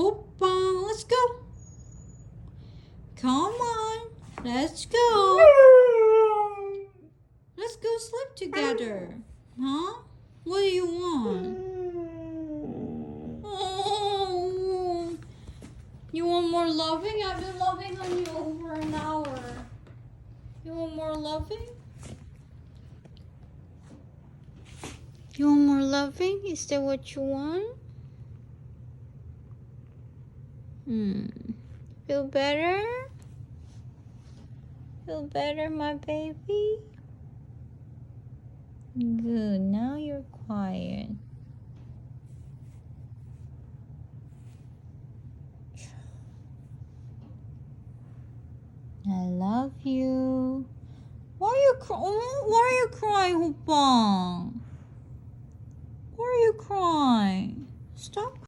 Hoppa, let's go. Come on, let's go. Let's go sleep together. Huh? What do you want? Oh, you want more loving? I've been loving on you over an hour. You want more loving? You want more loving? Is that what you want? Feel better? Feel better, my baby? Good, now you're quiet. I love you. Why are you crying, Hupang?